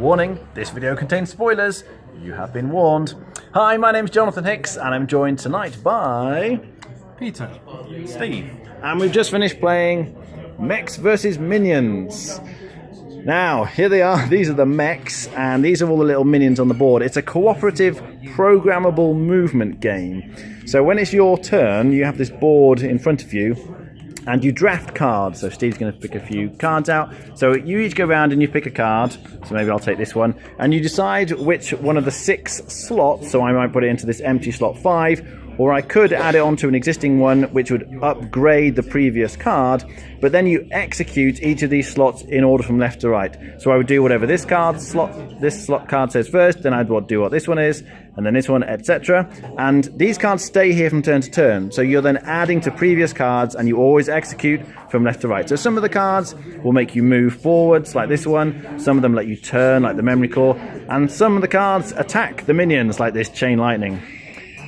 Warning, this video contains spoilers. You have been warned. Hi, my name's Jonathan Hicks, and I'm joined tonight by... Peter. Steve. And we've just finished playing Mechs versus Minions. Now, here they are. These are the mechs, and these are all the little minions on the board. It's a cooperative, programmable movement game. So when it's your turn, you have this board in front of you, and you draft cards. So Steve's going to pick a few cards out. So you each go around and you pick a card. So maybe I'll take this one. And you decide which one of the 6 slots, so I might put it into this empty slot 5, or I could add it onto an existing one which would upgrade the previous card, but then you execute each of these slots in order from left to right. So I would do whatever this slot card says first, then I'd do what this one is, and then this one, etc. And these cards stay here from turn to turn. So you're then adding to previous cards, and you always execute from left to right. So some of the cards will make you move forwards, like this one. Some of them let you turn, like the memory core. And some of the cards attack the minions, like this chain lightning.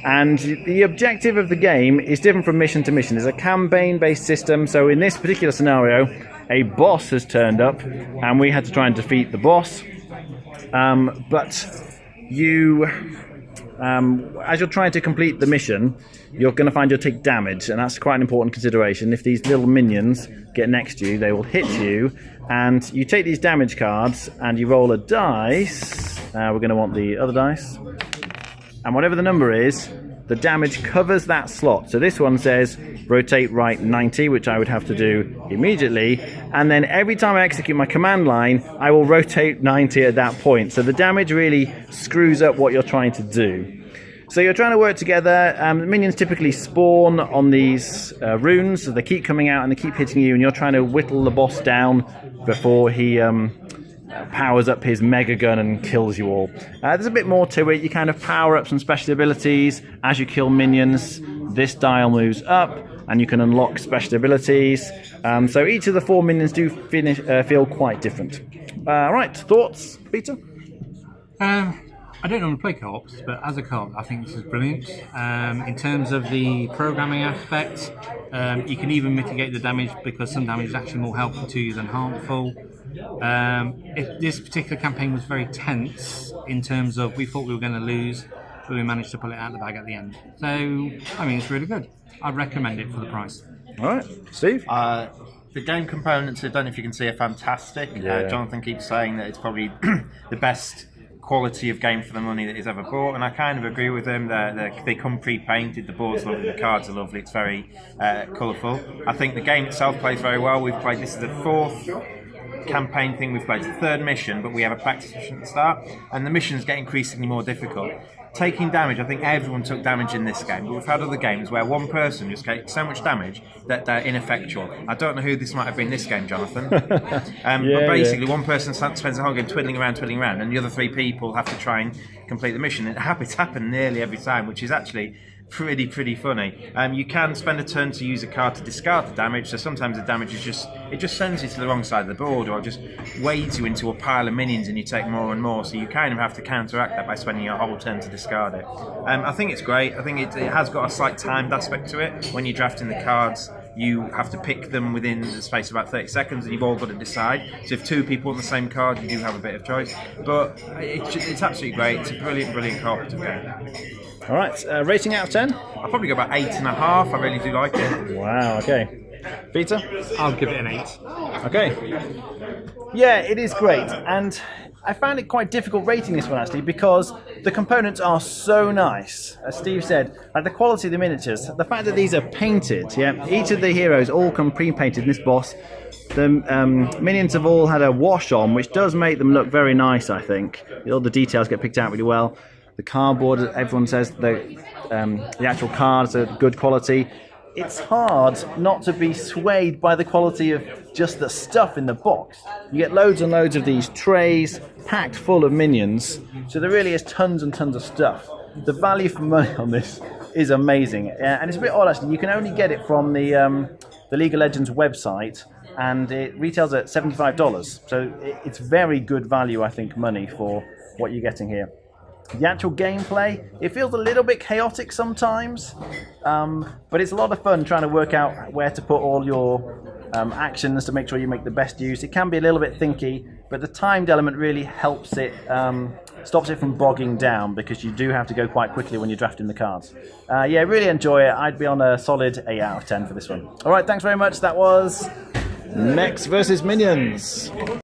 And the objective of the game is different from mission to mission. It's a campaign-based system, so in this particular scenario, a boss has turned up, and we had to try and defeat the boss. But you, as you're trying to complete the mission, you're going to find you'll take damage, and that's quite an important consideration. If these little minions get next to you, they will hit you, and you take these damage cards, and you roll a dice. We're going to want the other dice. And whatever the number is, the damage covers that slot. So this one says rotate right 90, which I would have to do immediately. And then every time I execute my command line, I will rotate 90 at that point. So the damage really screws up what you're trying to do. So you're trying to work together. Minions typically spawn on these runes, so they keep coming out and they keep hitting you, and you're trying to whittle the boss down before he powers up his mega gun and kills you all. There's a bit more to it. You kind of power up some special abilities as you kill minions. This dial moves up and you can unlock special abilities. So each of the 4 minions do feel quite different. Right, thoughts, Peter? I don't normally play co-ops, but as a co-op, I think this is brilliant. In terms of the programming aspect, you can even mitigate the damage because some damage is actually more helpful to you than harmful. This particular campaign was very tense in terms of we thought we were going to lose, but we managed to pull it out of the bag at the end. So, I mean, it's really good. I'd recommend it for the price. All right, Steve? The game components, I don't know if you can see, are fantastic. Yeah. Jonathan keeps saying that it's probably the best quality of game for the money that he's ever bought, and I kind of agree with him. They come pre-painted, the board's lovely, the cards are lovely, it's very colourful. I think the game itself plays very well. We've played, this is the 4th campaign thing we've played. It's the 3rd mission, but we have a practice mission at the start, and the missions get increasingly more difficult. Taking damage, I think everyone took damage in this game, but we've had other games where one person just gets so much damage that they're ineffectual. I don't know who this might have been this game, Jonathan. But basically, one person spends the whole game twiddling around, and the other 3 people have to try and complete the mission. It's happened nearly every time, which is actually pretty funny. You can spend a turn to use a card to discard the damage, so sometimes the damage is just sends you to the wrong side of the board, or just wades you into a pile of minions and you take more and more, so you kind of have to counteract that by spending your whole turn to discard it. I think it's great. I think it has got a slight timed aspect to it. When you're drafting the cards, you have to pick them within the space of about 30 seconds, and you've all got to decide. So if 2 people on the same card, you do have a bit of choice. But it's absolutely great. It's a brilliant cooperative game. All right, rating out of 10? I'll probably go about 8.5. I really do like it. Wow, okay. Peter? I'll give it an 8. Okay. Yeah, it is great, and I found it quite difficult rating this one actually because the components are so nice. As Steve said, like the quality of the miniatures, the fact that these are painted, yeah, each of the heroes all come pre-painted in this boss. The minions have all had a wash on, which does make them look very nice, I think. All the details get picked out really well. The cardboard, everyone says the actual cards are good quality. It's hard not to be swayed by the quality of just the stuff in the box. You get loads and loads of these trays packed full of minions, so there really is tons and tons of stuff. The value for money on this is amazing, and it's a bit odd actually. You can only get it from the League of Legends website, and it retails at $75. So it's very good value, I think, money for what you're getting here. The actual gameplay, it feels a little bit chaotic sometimes, but it's a lot of fun trying to work out where to put all your actions to make sure you make the best use. It can be a little bit thinky, but the timed element really helps it, stops it from bogging down, because you do have to go quite quickly when you're drafting the cards. Yeah, really enjoy it. I'd be on a solid 8 out of 10 for this one. All right, thanks very much. That was Mechs versus Minions.